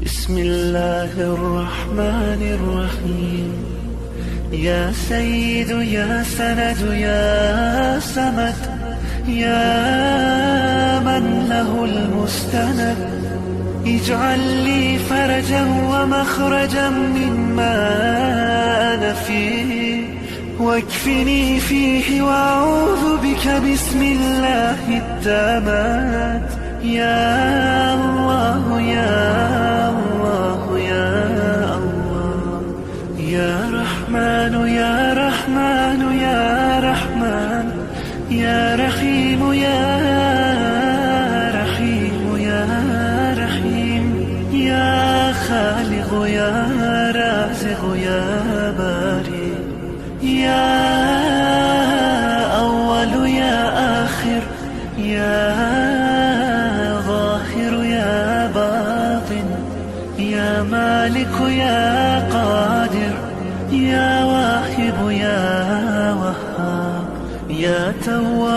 بسم الله الرحمن الرحيم. يا سيد يا سند يا سمد، يا من له المستند، اجعل لي فرجا ومخرجا مما أنا فيه، واكفني فيه وأعوذ بك بسم الله التامات. يا الله يا الله يا الله، يا رحمن يا رحمن يا رحمن، يا رحيم يا رحيم يا رحيم، يا خالق يا رازق يا باري، يا أول يا آخر، يا ظاهر يا باطن، يا مالك يا قادر، يا واهب يا وهاب، يا تواب